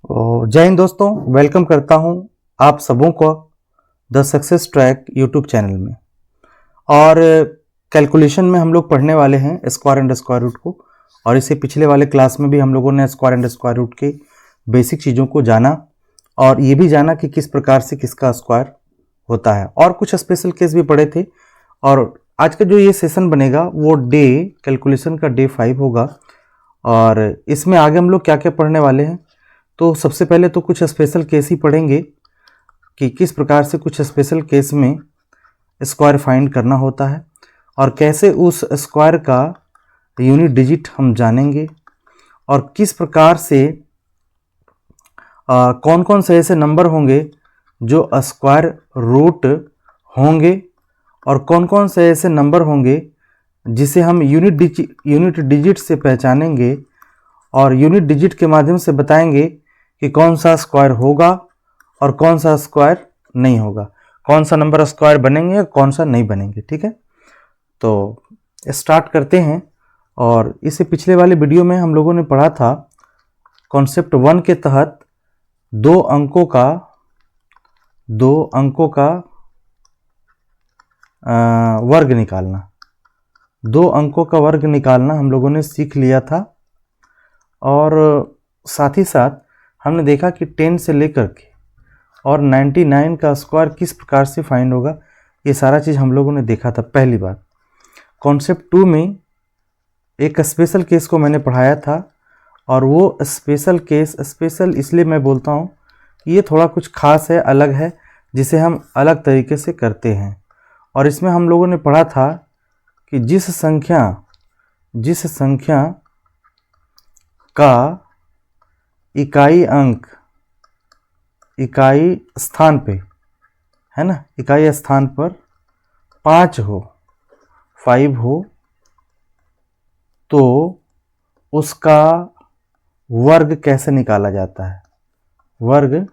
जय हिंद दोस्तों, वेलकम करता हूं आप सबों को the success track YouTube channel में। और कैलकुलेशन में हम लोग पढ़ने वाले हैं स्क्वायर एंड स्क्वायर रूट को। और इससे पिछले वाले क्लास में भी हम लोगों ने स्क्वायर एंड स्क्वायर रूट के बेसिक चीज़ों को जाना और ये भी जाना कि किस प्रकार से किसका स्क्वायर होता है, और कुछ स्पेशल केस भी पढ़े थे। और आज का जो ये सेशन बनेगा वो डे कैलकुलेशन का डे 5 होगा। और इसमें आगे हम लोग क्या क्या पढ़ने वाले हैं, तो सबसे पहले तो कुछ स्पेशल केस ही पढ़ेंगे कि किस प्रकार से कुछ स्पेशल केस में स्क्वायर फाइंड करना होता है और कैसे उस स्क्वायर का यूनिट डिजिट हम जानेंगे, और किस प्रकार से कौन कौन से ऐसे नंबर होंगे जो स्क्वायर रूट होंगे, और कौन कौन से ऐसे नंबर होंगे जिसे हम यूनिट डिजिट से पहचानेंगे और यूनिट डिजिट के माध्यम से बताएंगे कि कौन सा स्क्वायर होगा और कौन सा स्क्वायर नहीं होगा, कौन सा नंबर स्क्वायर बनेंगे और कौन सा नहीं बनेंगे। ठीक है, तो स्टार्ट करते हैं। और इससे पिछले वाले वीडियो में हम लोगों ने पढ़ा था कॉन्सेप्ट 1 के तहत दो अंकों का वर्ग निकालना। दो अंकों का वर्ग निकालना हम लोगों ने सीख लिया था, और साथ ही साथ हमने देखा कि 10 से लेकर के और 99 का स्क्वायर किस प्रकार से फाइंड होगा, ये सारा चीज़ हम लोगों ने देखा था पहली बार। कॉन्सेप्ट 2 में एक स्पेशल केस को मैंने पढ़ाया था, और वो स्पेशल केस स्पेशल इसलिए मैं बोलता हूँ कि ये थोड़ा कुछ खास है, अलग है, जिसे हम अलग तरीके से करते हैं। और इसमें हम लोगों ने पढ़ा था कि जिस संख्या का इकाई स्थान पे है ना, इकाई स्थान पर 5 हो तो उसका वर्ग कैसे निकाला जाता है, वर्ग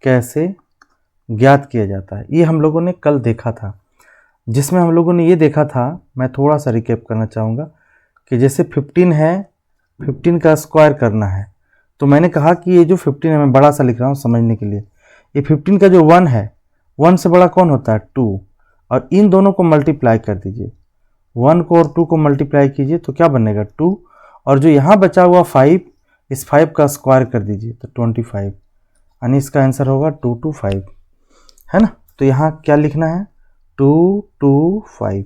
कैसे ज्ञात किया जाता है, ये हम लोगों ने कल देखा था। जिसमें हम लोगों ने ये देखा था, मैं थोड़ा सा रिकैप करना चाहूँगा कि जैसे 15 है, 15 का स्क्वायर करना है, तो मैंने कहा कि ये जो 15 है, मैं बड़ा सा लिख रहा हूँ समझने के लिए, ये 15 का जो 1 है, 1 से बड़ा कौन होता है 2, और इन दोनों को मल्टीप्लाई कर दीजिए, 1 को और 2 को मल्टीप्लाई कीजिए तो क्या बनेगा 2, और जो यहाँ बचा हुआ 5, इस 5 का स्क्वायर कर दीजिए तो 25, यानी इसका आंसर होगा 225, है ना। तो यहाँ क्या लिखना है 225,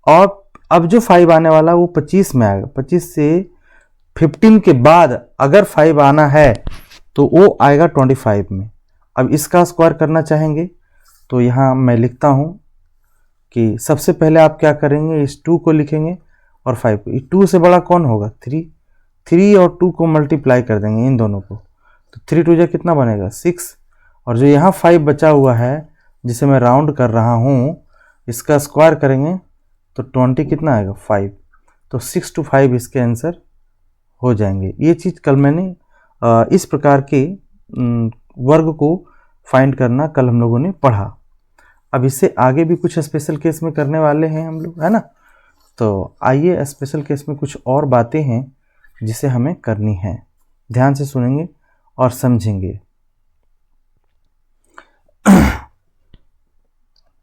और अब जो 5 आने वाला वो 25 में आएगा, 25 से 15 के बाद अगर 5 आना है तो वो आएगा 25 में। अब इसका स्क्वायर करना चाहेंगे तो यहाँ मैं लिखता हूँ कि सबसे पहले आप क्या करेंगे, इस 2 को लिखेंगे और 5 को, 2 से बड़ा कौन होगा 3 और 2 को मल्टीप्लाई कर देंगे इन दोनों को, तो 3 2 जा कितना बनेगा 6, और जो यहाँ 5 बचा हुआ है जिसे मैं राउंड कर रहा हूँ, इसका स्क्वायर करेंगे तो 20 कितना आएगा 5, तो 6 to 5 इसके आंसर हो जाएंगे। ये चीज़ कल मैंने इस प्रकार के वर्ग को फाइंड करना कल हम लोगों ने पढ़ा। अब इससे आगे भी कुछ स्पेशल केस में करने वाले हैं हम लोग, है ना। तो आइए स्पेशल केस में कुछ और बातें हैं जिसे हमें करनी है, ध्यान से सुनेंगे और समझेंगे।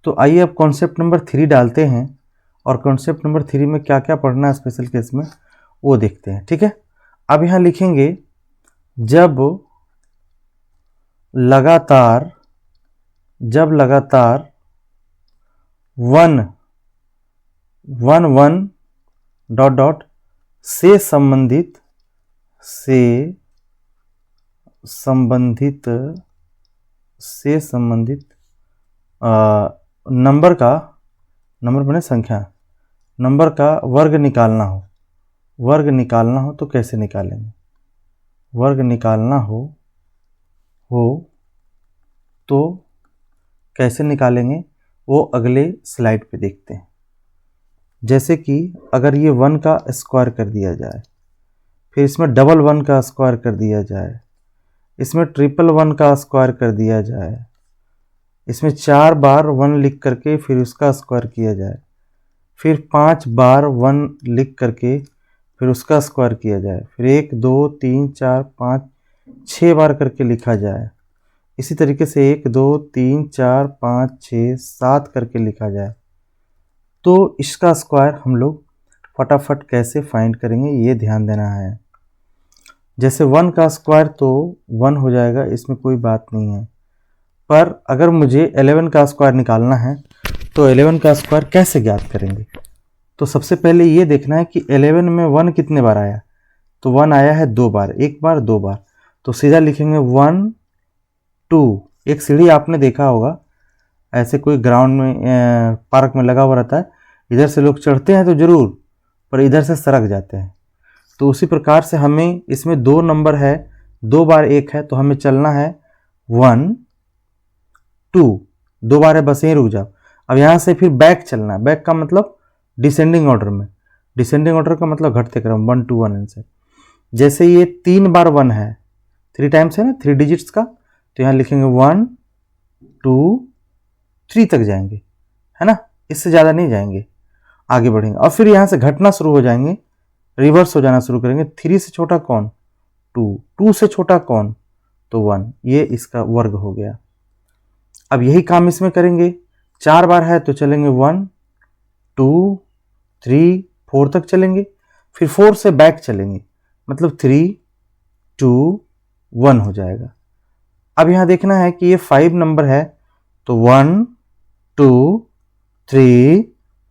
तो आइए अब कॉन्सेप्ट नंबर 3 डालते हैं, और कॉन्सेप्ट नंबर 3 में क्या क्या पढ़ना है स्पेशल केस में वो देखते हैं। ठीक है, अब यहाँ लिखेंगे जब लगातार 1 1 डॉट डॉट से संबंधित नंबर बने संख्या, नंबर का वर्ग निकालना हो तो कैसे निकालेंगे, वर्ग निकालना हो तो कैसे निकालेंगे वो अगले स्लाइड पे देखते हैं। जैसे कि अगर ये 1 का स्क्वायर कर दिया जाए, फिर इसमें डबल 1 का स्क्वायर कर दिया जाए, इसमें ट्रिपल 1 का स्क्वायर कर दिया जाए, इसमें 4 बार 1 लिख करके फिर उसका स्क्वायर किया जाए, फिर 5 बार 1 लिख करके फिर उसका स्क्वायर किया जाए, फिर 1 2 3 4 5 6 बार करके लिखा जाए, इसी तरीके से 1 2 3 4 5 6 7 करके लिखा जाए, तो इसका स्क्वायर हम लोग फटाफट कैसे फाइंड करेंगे ये ध्यान देना है। जैसे 1 का स्क्वायर तो 1 हो जाएगा, इसमें कोई बात नहीं है, पर अगर मुझे 11 का स्क्वायर निकालना है तो 11 का स्क्वायर कैसे ज्ञात करेंगे? तो सबसे पहले ये देखना है कि 11 में 1 कितने बार आया, तो 1 आया है 2 बार, 1 बार 2 बार, तो सीधा लिखेंगे 1 2। एक सीढ़ी आपने देखा होगा, ऐसे कोई ग्राउंड में पार्क में लगा हुआ रहता है, इधर से लोग चढ़ते हैं तो जरूर, पर इधर से सरक जाते हैं। तो उसी प्रकार से हमें इसमें 2 नंबर है, 2 बार 1 है, तो हमें चलना है 1 2, 2 बार है बस यहीं रुक जाओ। अब यहाँ से फिर बैक चलना है, बैक का मतलब डिसेंडिंग ऑर्डर में, डिसेंडिंग ऑर्डर का मतलब घटते क्रम 1 2 1 से। जैसे ये 3 बार 1 है, 3 टाइम्स है ना, 3 डिजिट्स का, तो यहाँ लिखेंगे 1 2 3 तक जाएंगे, है ना, इससे ज़्यादा नहीं जाएंगे, आगे बढ़ेंगे। और फिर यहाँ से घटना शुरू हो जाएंगे, रिवर्स हो जाना शुरू करेंगे। 3 से छोटा कौन? 2, 2 से छोटा कौन? तो 1, ये इसका वर्ग हो गया। अब यही काम इसमें करेंगे, 4 बार है तो चलेंगे 1 2 3 4 तक चलेंगे, फिर 4 से बैक चलेंगे, मतलब 3 2 1 हो जाएगा। अब यहाँ देखना है कि ये 5 नंबर है, तो 1 2 3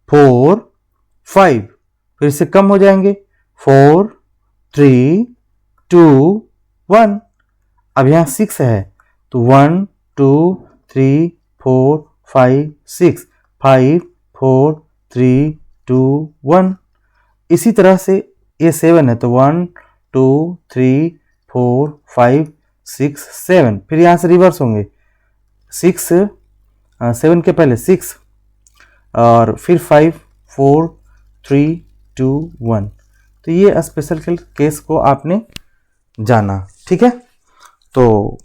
4 5, फिर इससे कम हो जाएंगे 4 3 2 1। अब यहाँ 6 है, तो 1 2 3 4 5 6, 5 4 3 2 1। इसी तरह से ये 7 है, तो 1 2 3 4 5 6 7, फिर यहाँ से रिवर्स होंगे, 7 के पहले 6 और फिर 5 4 3 2 1। तो ये स्पेशल केस को आपने जाना, ठीक है। तो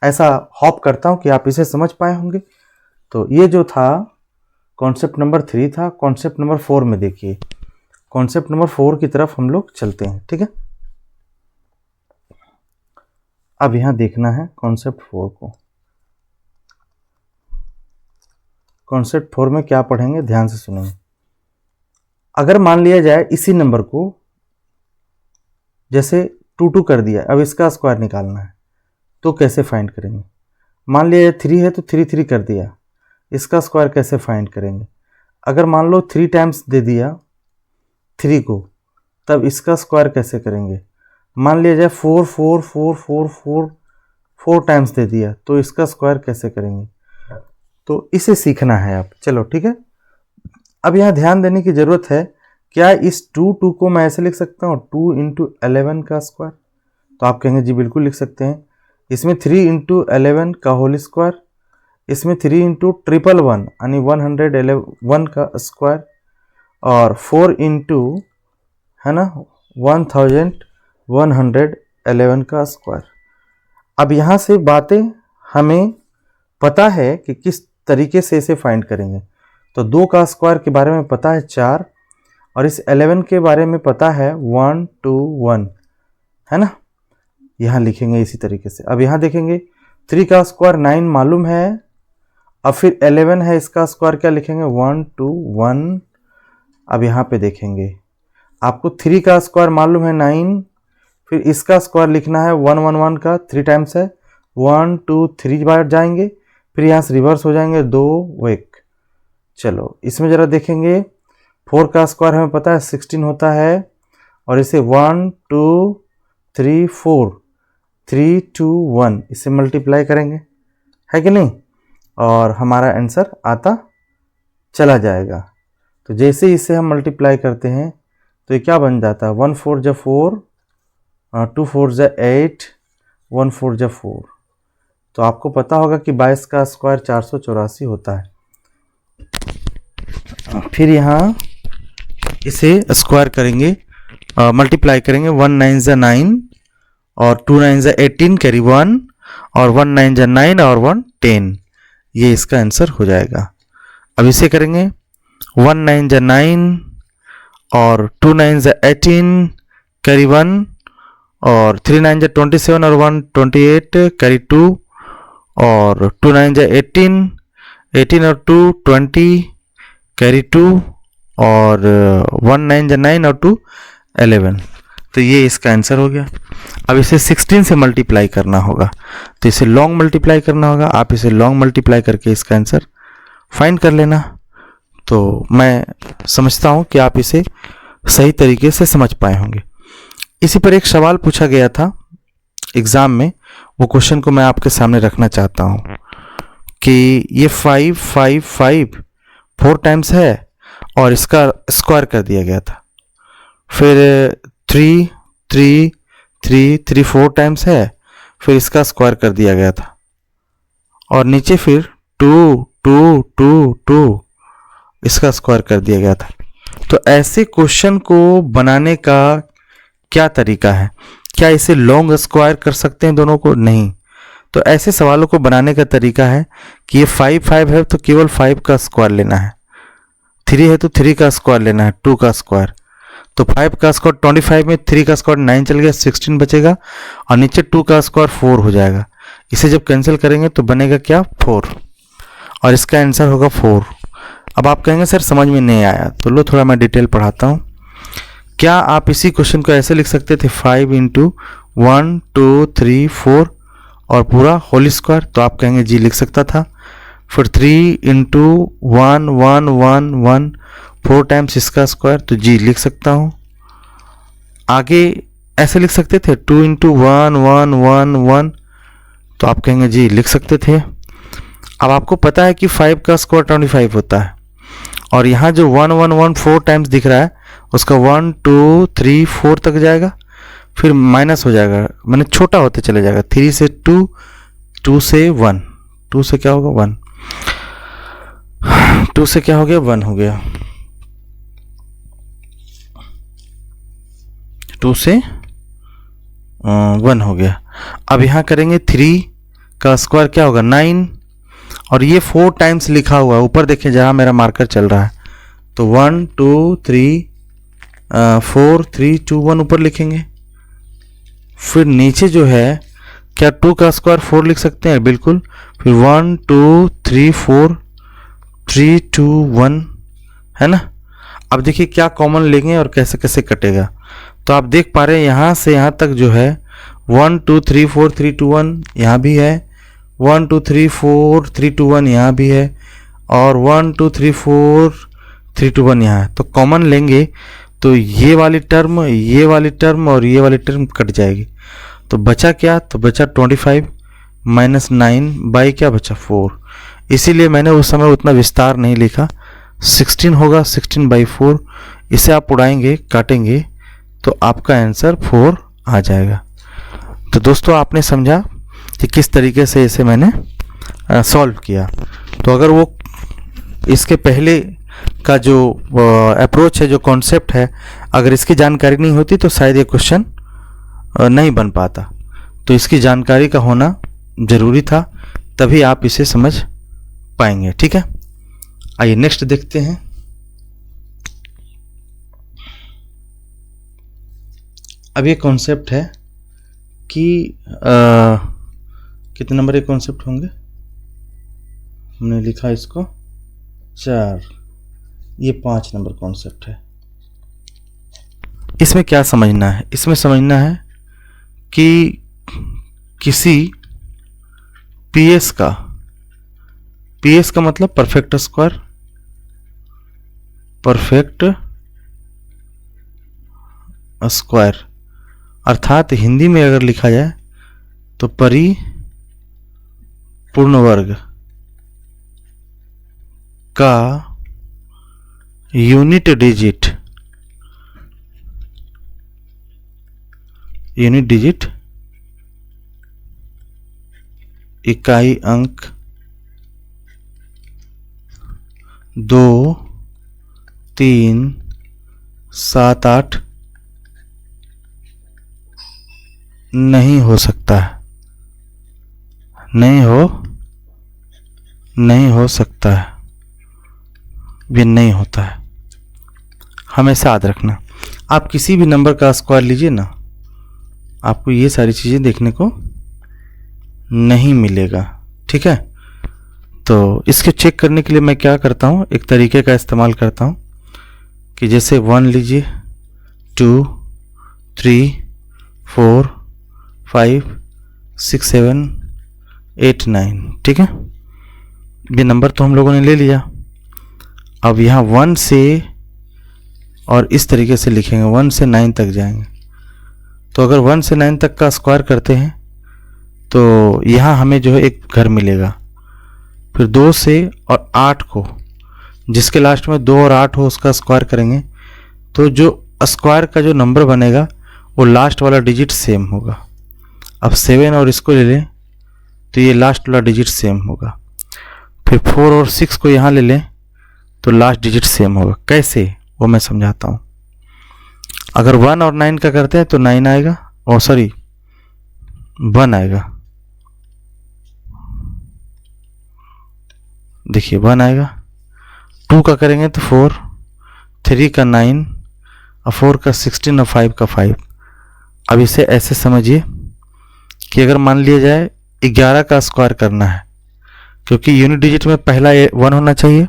ऐसा होप करता हूँ कि आप इसे समझ पाए होंगे। तो ये जो था कॉन्सेप्ट नंबर 3 था। कॉन्सेप्ट नंबर 4 में देखिए, कॉन्सेप्ट नंबर 4 की तरफ हम लोग चलते हैं, ठीक है। अब यहां देखना है कॉन्सेप्ट 4 को। कॉन्सेप्ट 4 में क्या पढ़ेंगे, ध्यान से सुनेंगे। अगर मान लिया जाए इसी नंबर को जैसे 2 2 कर दिया, अब इसका स्क्वायर निकालना है, तो कैसे फाइंड करेंगे? मान लिया 3 है तो 3 3 कर दिया, इसका स्क्वायर कैसे फाइंड करेंगे? अगर मान लो 3 टाइम्स दे दिया 3 को, तब इसका स्क्वायर कैसे करेंगे? मान लिया जाए 4 4 4 4 4 4 टाइम्स दे दिया, तो इसका स्क्वायर कैसे करेंगे? तो इसे सीखना है आप, चलो ठीक है। अब यहाँ ध्यान देने की जरूरत है, क्या इस 2 2 को मैं ऐसे लिख सकता हूँ 2 इंटू 11 का स्क्वायर? तो आप कहेंगे जी बिल्कुल लिख सकते हैं। इसमें 3 इंटू 11 का होल स्क्वायर, इसमें 3 इंटू 111 यानी 111 का स्क्वायर, और 4 इंटू है ना 1111 का स्क्वायर। अब यहाँ से बातें हमें पता है कि किस तरीके से इसे फाइंड करेंगे। तो 2 का स्क्वायर के बारे में पता है 4, और इस 11 के बारे में पता है 1 2 1, है ना। यहाँ लिखेंगे इसी तरीके से। अब यहाँ देखेंगे 3 का स्क्वायर 9 मालूम है, अब फिर 11 है, इसका स्क्वायर क्या लिखेंगे 1 2 1। अब यहाँ पे देखेंगे आपको 3 का स्क्वायर मालूम है 9, फिर इसका स्क्वायर लिखना है 1 1 1 का 3 टाइम्स है, 1 2 3 बार जाएंगे, फिर यहाँ से रिवर्स हो जाएंगे 2 1। चलो इसमें जरा देखेंगे 4 का स्क्वायर हमें पता है 16 होता है, और इसे 1 2 3 4 3 2 1 इसे मल्टीप्लाई करेंगे, है कि नहीं, और हमारा आंसर आता चला जाएगा। तो जैसे ही इसे हम मल्टीप्लाई करते हैं तो ये क्या बन जाता है 1 4 जा 4, 2 4 जा 8, 1 4 जा 4। तो आपको पता होगा कि 22 का स्क्वायर 484 होता है। फिर यहाँ इसे स्क्वायर करेंगे, मल्टीप्लाई करेंगे, 1 9 जा 9 और 2 9 जा 18 कैरी 1, और 1 9 जा 9 और 1 10, ये इसका आंसर हो जाएगा। अब इसे करेंगे 1 9 जा 9 और 2 9 जा 18 कैरी 1 और 3 9 जा 27 और 1 28 कैरी 2 और 2 9 जा 18 18 और 2 20 कैरी 2 और 1 9 जा 9 और 2 11। तो ये इसका आंसर हो गया। अब इसे 16 से मल्टीप्लाई करना होगा, तो इसे लॉन्ग मल्टीप्लाई करना होगा। आप इसे लॉन्ग मल्टीप्लाई करके इसका आंसर फाइंड कर लेना। तो मैं समझता हूँ कि आप इसे सही तरीके से समझ पाए होंगे। इसी पर एक सवाल पूछा गया था एग्ज़ाम में, वो क्वेश्चन को मैं आपके सामने रखना चाहता हूँ कि ये 5 5 5 4 टाइम्स है और इसका स्क्वायर कर दिया गया था। फिर 3 3 3 3 4 टाइम्स है, फिर इसका स्क्वायर कर दिया गया था। और नीचे फिर 2 2 2 2 इसका स्क्वायर कर दिया गया था। तो ऐसे क्वेश्चन को बनाने का क्या तरीका है? क्या इसे लॉन्ग स्क्वायर कर सकते हैं दोनों को? नहीं। तो ऐसे सवालों को बनाने का तरीका है कि ये 5 5 है तो केवल 5 का स्क्वायर लेना है, 3 है तो 3 का स्क्वायर लेना है, 2 का स्क्वायर। तो 5 का स्क्वायर 25 में 3 का स्क्वायर 9 चल गया, 16 बचेगा और नीचे 2 का स्क्वायर 4 हो जाएगा। इसे जब कैंसिल करेंगे तो बनेगा क्या? 4, और इसका आंसर होगा 4। अब आप कहेंगे सर समझ में नहीं आया, तो लो थोड़ा मैं डिटेल पढ़ाता हूँ। क्या आप इसी क्वेश्चन को ऐसे लिख सकते थे 5 इंटू 1 2 3 4 और पूरा होल स्क्वायर? तो आप कहेंगे जी लिख सकता था। फिर 3 इंटू 1 1 1 1 4 टाइम्स इसका स्क्वायर, तो जी लिख सकता हूँ। आगे ऐसे लिख सकते थे 2 इंटू 1 1 1 1, तो आप कहेंगे जी लिख सकते थे। अब आपको पता है कि 5 का स्क्वायर 25 होता है, और यहाँ जो 1 1 1 4 टाइम्स दिख रहा है उसका 1 2 3 4 तक जाएगा, फिर माइनस हो जाएगा, मैंने छोटा होते चले जाएगा। 3 से 2, 2 से 1, 2 से क्या होगा 1, 2 से क्या हो गया 1 हो गया, 2 से 1 हो गया। अब यहाँ करेंगे 3 का स्क्वायर क्या होगा 9, और ये 4 टाइम्स लिखा हुआ है ऊपर, देखिए जहाँ मेरा मार्कर चल रहा है। तो 1 2 3 4 3 2 1 ऊपर लिखेंगे। फिर नीचे जो है क्या 2 का स्क्वायर 4 लिख सकते हैं? बिल्कुल। फिर 1 2 3 4 3 2 1 है ना। अब देखिए क्या कॉमन लेंगे और कैसे कैसे कटेगा। तो आप देख पा रहे हैं यहाँ से यहाँ तक जो है 1 2 3 4 3 2 1 यहाँ भी है, 1 2 3 4 3 2 1 यहाँ भी है, और 1 2 3 4 3 2 1 यहाँ है। तो कॉमन लेंगे तो ये वाली टर्म और ये वाली टर्म कट जाएगी। तो बचा क्या? तो बचा 25 माइनस 9 बाई क्या बचा 4। इसीलिए मैंने उस समय उतना विस्तार नहीं लिखा। 16 होगा, 16 बाई 4। इसे आप उड़ाएंगे, काटेंगे तो आपका आंसर 4 आ जाएगा। तो दोस्तों आपने समझा कि किस तरीके से इसे मैंने सॉल्व किया। तो अगर वो इसके पहले का जो अप्रोच है, जो कॉन्सेप्ट है, अगर इसकी जानकारी नहीं होती तो शायद ये क्वेश्चन नहीं बन पाता। तो इसकी जानकारी का होना ज़रूरी था, तभी आप इसे समझ पाएंगे। ठीक है, आइए नेक्स्ट देखते हैं। अब ये कॉन्सेप्ट है कि कितने नंबर ये कॉन्सेप्ट होंगे? हमने लिखा इसको 4, ये 5 नंबर कॉन्सेप्ट है। इसमें क्या समझना है? इसमें समझना है कि किसी पीएस का मतलब परफेक्ट स्क्वायर, अर्थात हिंदी में अगर लिखा जाए तो परिपूर्ण वर्ग का यूनिट डिजिट इकाई अंक 2 3 7 8 नहीं हो सकता है, नहीं हो सकता है, भी नहीं होता है। हमेशा याद रखना, आप किसी भी नंबर का स्क्वायर लीजिए ना, आपको ये सारी चीज़ें देखने को नहीं मिलेगा। ठीक है, तो इसके चेक करने के लिए मैं क्या करता हूँ, एक तरीके का इस्तेमाल करता हूँ कि जैसे 1 लीजिए, 2, 3, 4, 5, 6, 7, 8, 9। ठीक है, ये नंबर तो हम लोगों ने ले लिया। अब यहाँ 1 से, और इस तरीके से लिखेंगे 1 से 9 तक जाएंगे। तो अगर 1 से 9 तक का स्क्वायर करते हैं तो यहाँ हमें जो है एक घर मिलेगा। फिर 2 से और 8 को, जिसके लास्ट में 2 और 8 हो, उसका स्क्वायर करेंगे तो जो स्क्वायर का जो नंबर बनेगा वो लास्ट वाला डिजिट सेम होगा। अब 7 और इसको ले लें तो ये लास्ट वाला डिजिट सेम होगा। फिर 4 और 6 को यहाँ ले लें तो लास्ट डिजिट सेम होगा। कैसे, वो मैं समझाता हूँ। अगर 1 और 9 का करते हैं तो 9 आएगा, और सॉरी 1 आएगा। देखिए 1 आएगा। 2 का करेंगे तो 4, 3 का 9, और 4 का 16, और 5 का 5। अब इसे ऐसे समझिए कि अगर मान लिया जाए 11 का स्क्वायर करना है, क्योंकि यूनिट डिजिट में पहला 1 होना चाहिए।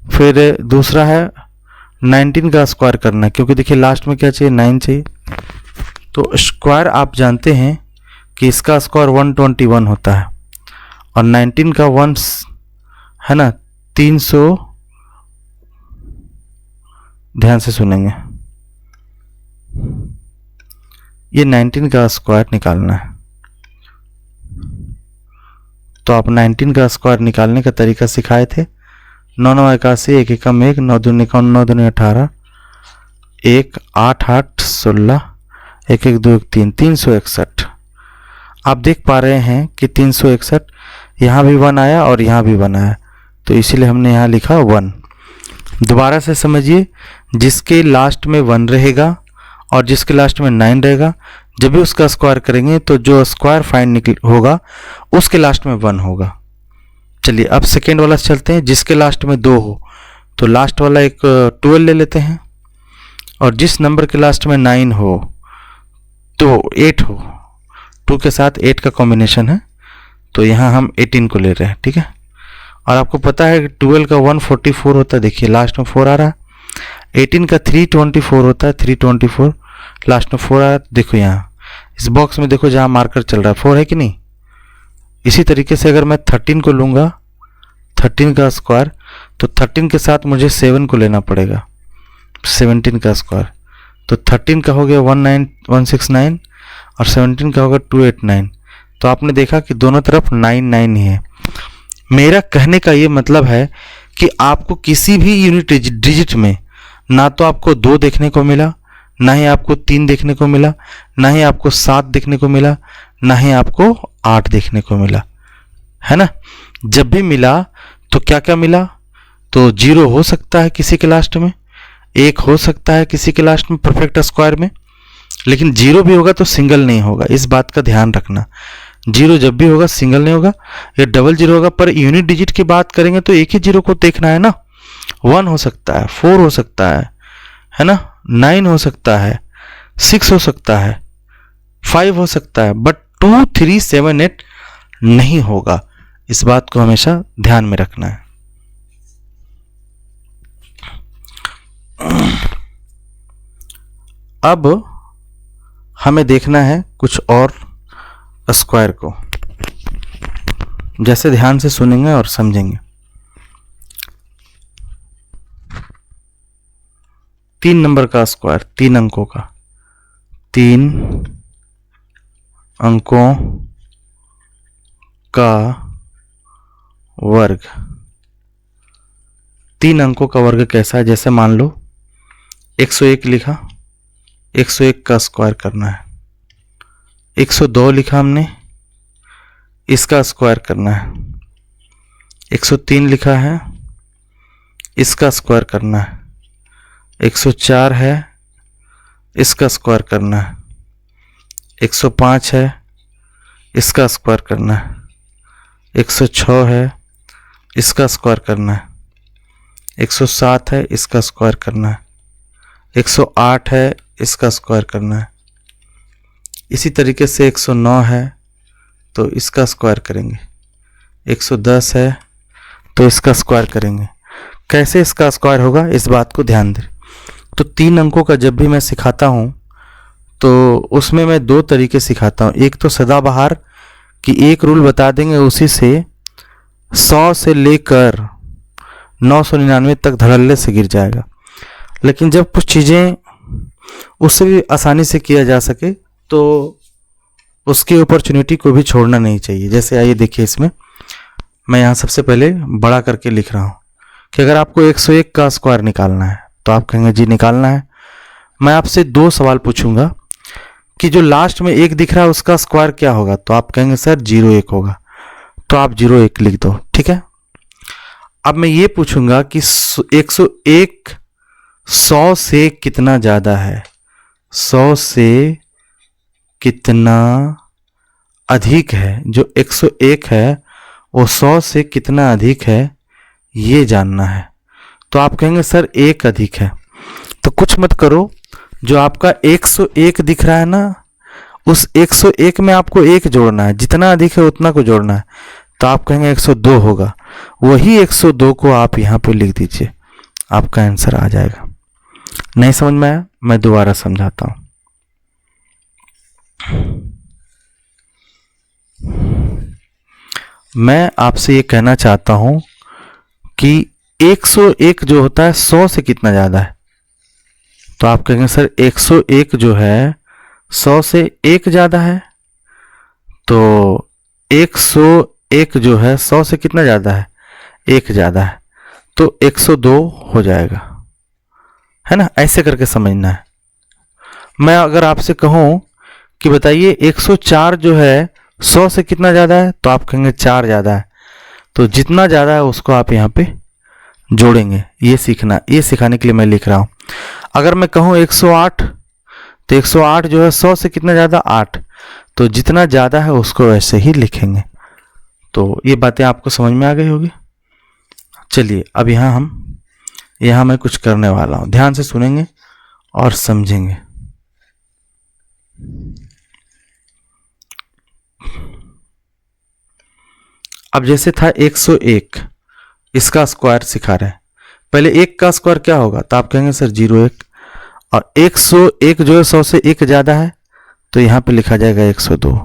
फिर दूसरा है 19 का स्क्वायर करना है, क्योंकि देखिए लास्ट में क्या चाहिए, 9 चाहिए। तो स्क्वायर आप जानते हैं कि इसका स्क्वायर 121 होता है, और 19 का 1 है ना 300। ध्यान से सुनेंगे, ये 19 का स्क्वायर निकालना है। तो आप 19 का स्क्वायर निकालने का तरीका सिखाए थे। 9 9 81, 1 एकम 1, 9 दूनी 51, 9 दूनी 18, 1 8 8 16, 1 1 2 1 3, 361। आप देख पा रहे हैं कि 361 यहाँ भी 1 आया और यहाँ भी 1 आया, तो इसीलिए हमने यहाँ लिखा 1। दोबारा से समझिए, जिसके लास्ट में 1 रहेगा और जिसके लास्ट में 9 रहेगा, जब भी उसका स्क्वायर करेंगे तो जो स्क्वायर फाइंड होगा उसके लास्ट में 1 होगा। चलिए अब सेकेंड वाला चलते हैं। जिसके लास्ट में 2 हो तो लास्ट वाला एक 12 ले लेते हैं, और जिस नंबर के लास्ट में 9 हो तो 8 हो, 2 के साथ 8 का कॉम्बिनेशन है, तो यहाँ हम 18 को ले रहे हैं। ठीक है, और आपको पता है कि 12 का 144 होता है, देखिए लास्ट में 4 आ रहा है। 18 का 324 होता है, 324 लास्ट में 4 आ रहा है। देखो यहाँ इस बॉक्स में देखो, जहाँ मार्कर चल रहा है 4 है कि नहीं। इसी तरीके से अगर मैं 13 को लूँगा, 13 का स्क्वायर, तो 13 के साथ मुझे 7 को लेना पड़ेगा, 17 का स्क्वायर। तो 13 का हो गया 169, और 17 का होगा 289। तो आपने देखा कि दोनों तरफ 9 9 ही है। मेरा कहने का ये मतलब है कि आपको किसी भी यूनिट डिजिट में ना तो आपको 2 देखने को मिला, ना ही आपको 3 देखने को मिला, ना ही आपको 7 देखने को मिला, ना ही आपको 8 देखने को मिला, है ना। जब भी मिला तो क्या क्या मिला, तो 0 हो सकता है किसी के लास्ट में, 1 हो सकता है किसी के लास्ट में परफेक्ट स्क्वायर में, लेकिन 0 भी होगा तो सिंगल नहीं होगा। इस बात का ध्यान रखना, 0 जब भी होगा सिंगल नहीं होगा या डबल 0 होगा। पर यूनिट डिजिट की बात करेंगे तो एक ही 0 को देखना है ना। 1 हो सकता है, 4 हो सकता है ना, 9 हो सकता है, 6 हो सकता है, 5 हो सकता है, बट 2 3 7 8 नहीं होगा। इस बात को हमेशा ध्यान में रखना है। अब हमें देखना है कुछ और स्क्वायर को, जैसे ध्यान से सुनेंगे और समझेंगे। 3 नंबर का स्क्वायर, 3 अंकों का, 3 अंकों का वर्ग। 3 अंकों का वर्ग कैसा है, जैसे मान लो 101 लिखा, 101 का स्क्वायर करना है। 102 लिखा हमने, इसका स्क्वायर करना है। 103 लिखा है, इसका स्क्वायर करना है। 104 है, इसका स्क्वायर करना है। 105 है, इसका स्क्वायर करना है। 106 है, इसका स्क्वायर करना है। 107 है, इसका स्क्वायर करना है। 108 है, इसका स्क्वायर करना है। इसी तरीके से 109 है तो इसका स्क्वायर करेंगे, 110 है तो इसका स्क्वायर करेंगे। कैसे इसका स्क्वायर होगा इस बात को ध्यान दें। तो 3 अंकों का जब भी मैं सिखाता हूँ तो उसमें मैं 2 तरीके सिखाता हूँ। एक तो सदाबहार कि एक रूल बता देंगे, उसी से 100 से लेकर 999 तक धड़ल्ले से गिर जाएगा। लेकिन जब कुछ चीज़ें उससे भी आसानी से किया जा सके तो उसकी अपॉर्चुनिटी को भी छोड़ना नहीं चाहिए। जैसे आइए देखिए, इसमें मैं यहाँ सबसे पहले बड़ा करके लिख रहा हूँ कि अगर आपको 101 का स्क्वायर निकालना है तो आप कहेंगे जी निकालना है। मैं आपसे 2 सवाल पूछूंगा कि जो लास्ट में 1 दिख रहा है उसका स्क्वायर क्या होगा, तो आप कहेंगे सर 01 होगा, तो आप 01 लिख दो, ठीक है। अब मैं ये पूछूंगा कि 101 100 से कितना ज़्यादा है, 100 से कितना अधिक है। जो 101 है वो 100 से कितना अधिक है ये जानना है। तो आप कहेंगे सर 1 अधिक है। तो कुछ मत करो, जो आपका 101 दिख रहा है ना, उस 101 में आपको 1 जोड़ना है, जितना अधिक है उतना को जोड़ना है। तो आप कहेंगे 102 होगा, वही 102 को आप यहाँ पे लिख दीजिए, आपका आंसर आ जाएगा। नहीं समझ में आया, मैं दोबारा समझाता हूँ। मैं आपसे ये कहना चाहता हूँ कि 101 जो होता है 100 से कितना ज़्यादा है, तो आप कहेंगे सर 101 जो है 100 से 1 ज़्यादा है। तो 101 जो है 100 से कितना ज़्यादा है, 1 ज़्यादा है, तो 102 हो जाएगा, है ना। ऐसे करके समझना है। मैं अगर आपसे कहूँ कि बताइए 104 जो है 100 से कितना ज़्यादा है, तो आप कहेंगे 4 ज़्यादा है। तो जितना ज़्यादा है उसको आप यहाँ पे जोड़ेंगे। ये सीखना, ये सिखाने के लिए मैं लिख रहा हूँ। अगर मैं कहूँ 108 तो 108 जो है 100 से कितना ज़्यादा, 8, तो जितना ज़्यादा है उसको वैसे ही लिखेंगे। तो ये बातें आपको समझ में आ गई होगी। चलिए अब यहाँ मैं कुछ करने वाला हूँ, ध्यान से सुनेंगे और समझेंगे। अब जैसे था 101, इसका स्क्वायर सिखा रहे हैं। पहले 1 का स्क्वायर क्या होगा, तो आप कहेंगे सर 01, और 101 जो है 100 से 1 ज़्यादा है, तो यहाँ पे लिखा जाएगा 102।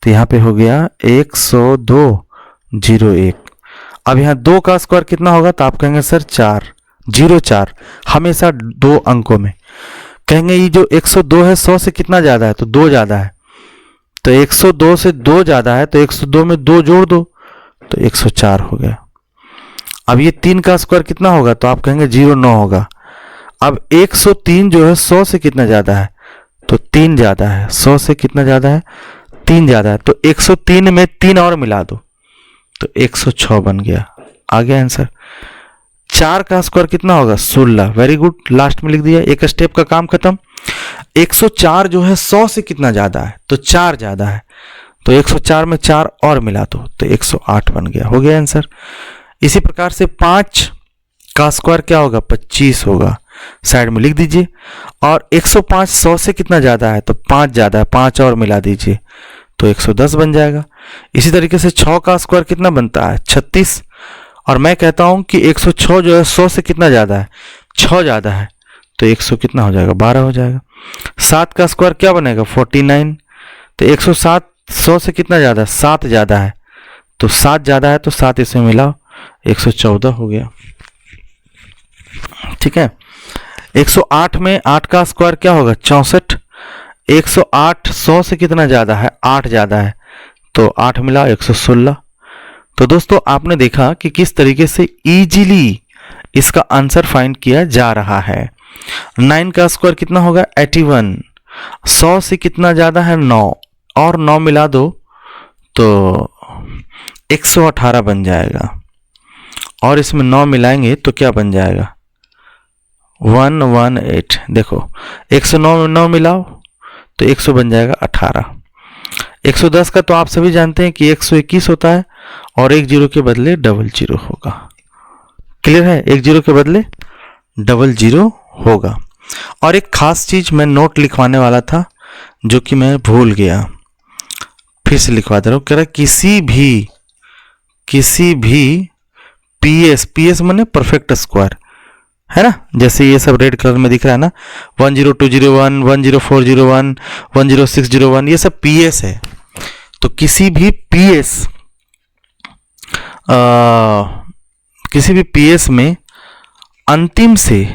तो यहाँ पे हो गया 102 01। अब यहाँ 2 का स्क्वायर कितना होगा, तो आप कहेंगे सर 4 04, हमेशा 2 अंकों में। कहेंगे ये जो 102 है 100 से कितना ज़्यादा है, तो 2 ज़्यादा है। तो 102 से 2 ज़्यादा है, तो 102 में 2 जोड़ दो, तो 104 हो गया। अब ये 3 का स्क्वायर कितना होगा, तो आप कहेंगे 09 होगा। अब 103 जो है 100 से कितना ज़्यादा है, तो 3 ज़्यादा है। 100 से कितना ज़्यादा है, 3 ज़्यादा है। तो 103 में 3 और मिला दो, तो 106 बन गया। आ गया आंसर। 4 का स्क्वायर कितना होगा, 16। वेरी गुड, लास्ट में लिख दिया, एक स्टेप का काम खत्म। 104 जो है 100 से कितना ज़्यादा है, तो 4 ज़्यादा है। तो 104 में 4 और मिला दो, तो 108 बन गया। हो गया आंसर। इसी प्रकार से 5 का स्क्वायर क्या होगा, 25 होगा, साइड में लिख दीजिए। और 105 100 से कितना ज़्यादा है, तो 5 ज़्यादा है, 5 और मिला दीजिए, तो 110 बन जाएगा। इसी तरीके से 6 का स्क्वायर कितना बनता है, 36। और मैं कहता हूँ कि 106 जो है 100 से कितना ज़्यादा है, 6 ज़्यादा है, तो 100 कितना हो जाएगा, 12 हो जाएगा। 7 का स्क्वायर क्या बनेगा, 49। तो 107 100 से कितना ज़्यादा है, 7 ज़्यादा है, तो 7 ज़्यादा है, तो 7 इसमें मिलाओ, 114 हो गया। ठीक है। 108 में 8 का स्क्वायर क्या होगा, 64। 108 100 से कितना ज़्यादा है, 8 ज़्यादा है, तो 8 मिला 116। तो दोस्तों आपने देखा कि किस तरीके से इजीली इसका आंसर फाइंड किया जा रहा है। 9 का स्क्वायर कितना होगा, 81। 100 से कितना ज़्यादा है, 9, और 9 मिला दो, तो 118 बन जाएगा। और इसमें 9 मिलाएंगे तो क्या बन जाएगा, 118। देखो 109 में 9 मिलाओ तो 100 बन जाएगा 18। 110 का तो आप सभी जानते हैं कि 121 होता है, और 1 0 के बदले 00 होगा। क्लियर है, 1 0 के बदले 00 होगा। और एक खास चीज मैं नोट लिखवाने वाला था, जो कि मैं भूल गया, फिर से लिखवा दे रहा हूँ। कह रहा किसी भी पीएस माने परफेक्ट स्क्वायर, है ना, जैसे ये सब रेड कलर में दिख रहा है ना, 10201, 10401, 10601, ये सब पीएस है। तो किसी भी पीएस में अंतिम से,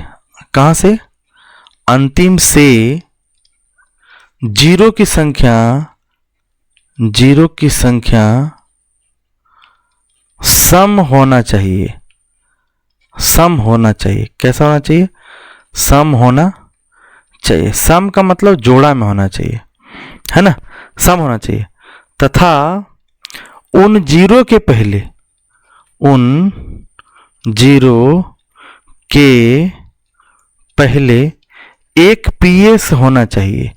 कहां से, अंतिम से जीरो की संख्या सम होना चाहिए। कैसा होना चाहिए? सम होना चाहिए। सम का मतलब जोड़ा में होना चाहिए, है ना, सम होना चाहिए। तथा उन जीरो के पहले एक पीएस होना चाहिए।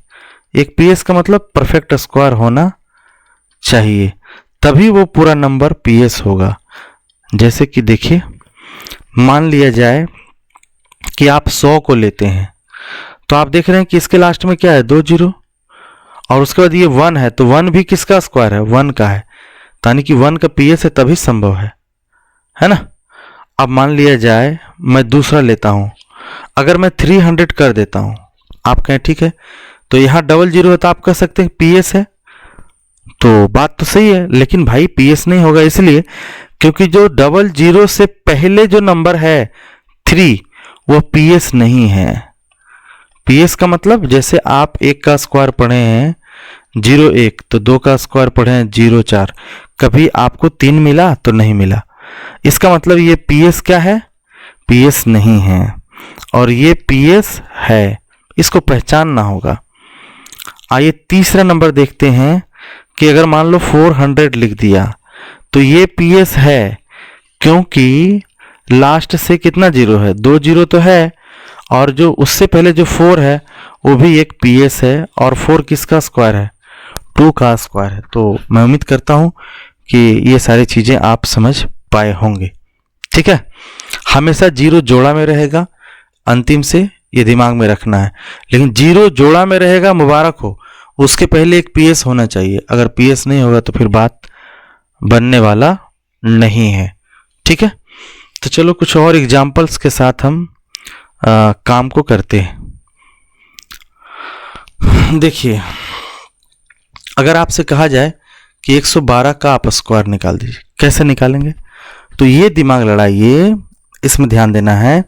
एक पीएस का मतलब परफेक्ट स्क्वायर होना चाहिए, तभी वो पूरा नंबर पीएस होगा। जैसे कि देखिए, मान लिया जाए कि आप 100 को लेते हैं, तो आप देख रहे हैं कि इसके लास्ट में क्या है, 2 जीरो, और उसके बाद ये 1 है, तो 1 भी किसका स्क्वायर है, 1 का है, यानी कि 1 का पीएस है, तभी संभव है ना। अब मान लिया जाए मैं दूसरा लेता हूं, अगर मैं 300 कर देता हूं, आप कहें ठीक है, तो यहां डबल जीरो है, तो आप कह सकते हैं पीएस है, तो बात तो सही है, लेकिन भाई पीएस नहीं होगा, इसलिए क्योंकि जो डबल जीरो से पहले जो नंबर है 3, वो पीएस नहीं है। पीएस का मतलब, जैसे आप 1 का स्क्वायर पढ़े हैं 0.1, तो 2 का स्क्वायर पढ़े हैं 0.4, कभी आपको 3 मिला तो नहीं मिला, इसका मतलब ये पीएस क्या है, पीएस नहीं है, और ये पीएस है, इसको पहचानना होगा। आइए तीसरा नंबर देखते हैं कि अगर मान लो 400 लिख दिया, तो ये पीएस है, क्योंकि लास्ट से कितना जीरो है, 2 जीरो तो है, और जो उससे पहले जो 4 है वो भी एक पीएस है, और 4 किसका स्क्वायर है, 2 का स्क्वायर है। तो मैं उम्मीद करता हूं कि ये सारी चीजें आप समझ पाए होंगे। ठीक है, हमेशा जीरो जोड़ा में रहेगा अंतिम से, ये दिमाग में रखना है, लेकिन जीरो जोड़ा में रहेगा, मुबारक हो, उसके पहले एक पीएस होना चाहिए। अगर पीएस नहीं होगा तो फिर बात बनने वाला नहीं है। ठीक है, तो चलो कुछ और एग्जाम्पल्स के साथ हम काम को करते हैं। देखिए, अगर आपसे कहा जाए कि 112 का आप स्क्वायर निकाल दीजिए, कैसे निकालेंगे, तो ये दिमाग लड़ाइए, इसमें ध्यान देना है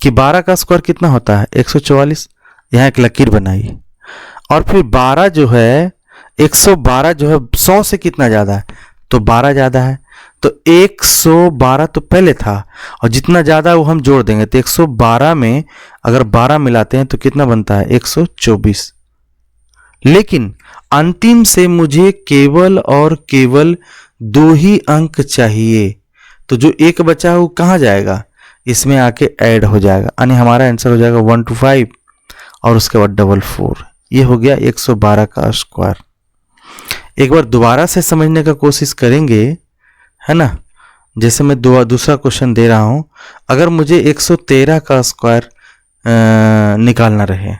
कि 12 का स्क्वायर कितना होता है, 144, यहाँ एक लकीर बनाइए, और फिर 12 जो है, 112 जो है 100 से कितना ज़्यादा है, तो 12 ज़्यादा है, तो 112 तो पहले था, और जितना ज़्यादा वो हम जोड़ देंगे, तो 112 में अगर 12 मिलाते हैं तो कितना बनता है, 124। लेकिन अंतिम से मुझे केवल और केवल 2 ही अंक चाहिए, तो जो एक बचा है वो कहाँ जाएगा, इसमें आके ऐड हो जाएगा, यानी हमारा आंसर हो जाएगा 125 और उसके बाद 44। ये हो गया 112 का स्क्वायर। एक बार दोबारा से समझने का कोशिश करेंगे, है ना, जैसे मैं दूसरा क्वेश्चन दे रहा हूं, अगर मुझे 113 का स्क्वायर निकालना रहे,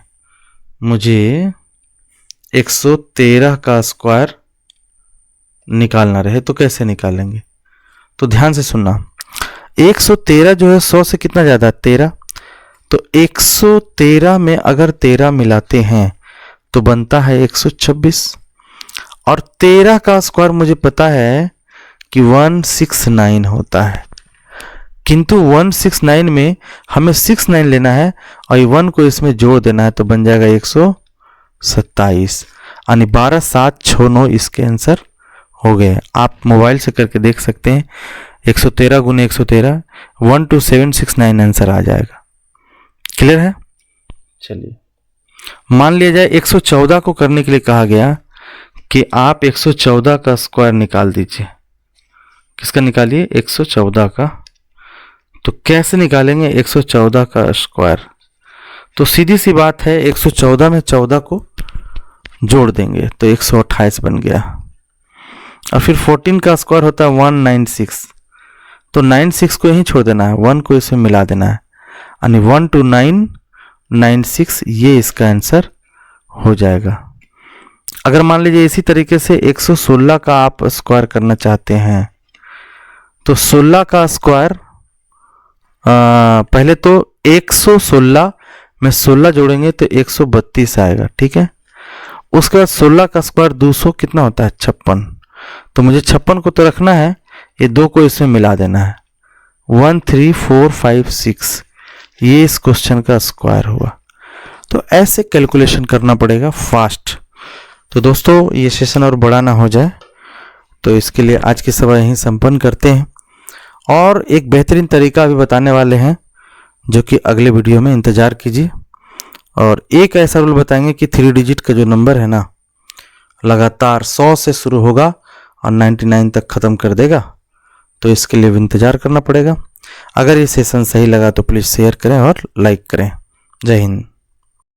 मुझे 113 का स्क्वायर निकालना रहे, तो कैसे निकालेंगे, तो ध्यान से सुनना। 113 जो है 100 से कितना ज़्यादा है, 13, तो 113 में अगर 13 मिलाते हैं तो बनता है 126, और 13 का स्क्वायर मुझे पता है कि 169 होता है, किंतु 169 में हमें 69 लेना है और ये 1 को इसमें जोड़ देना है, तो बन जाएगा 127, यानी 12, 7, 6, 9 इसके आंसर हो गए। आप मोबाइल से करके देख सकते हैं, 113 गुने 113, 12769 आंसर आ जाएगा। क्लियर है। चलिए, मान लिया जाए 114 को करने के लिए कहा गया कि आप 114 का स्क्वायर निकाल दीजिए। किसका निकालिए, 114 का। तो कैसे निकालेंगे 114 का स्क्वायर, तो सीधी सी बात है, 114 में 14 को जोड़ देंगे तो 128 बन गया, और फिर 14 का स्क्वायर होता है 196, तो 96 को यहीं छोड़ देना है, 1 को इसमें मिला देना है, यानी 12996, ये इसका आंसर हो जाएगा। अगर मान लीजिए इसी तरीके से 116 का आप स्क्वायर करना चाहते हैं तो 16 का स्क्वायर, पहले तो 116 में 16 जोड़ेंगे तो 132 आएगा, ठीक है। उसके बाद 16 का स्क्वायर 200 कितना होता है 56। तो मुझे 56 को तो रखना है, ये 2 को इसमें मिला देना है। 13456 ये इस क्वेश्चन का स्क्वायर हुआ। तो ऐसे कैलकुलेशन करना पड़ेगा फास्ट। तो दोस्तों ये सेशन और बड़ा ना हो जाए, तो इसके लिए आज की सभा यहीं संपन्न करते हैं और एक बेहतरीन तरीका अभी बताने वाले हैं जो कि अगले वीडियो में इंतज़ार कीजिए। और एक ऐसा रूल बताएंगे कि 3 डिजिट का जो नंबर है ना, लगातार 100 से शुरू होगा और 99 तक ख़त्म कर देगा। तो इसके लिए भी इंतज़ार करना पड़ेगा। अगर ये सेशन सही लगा तो प्लीज़ शेयर करें और लाइक करें। जय हिंद।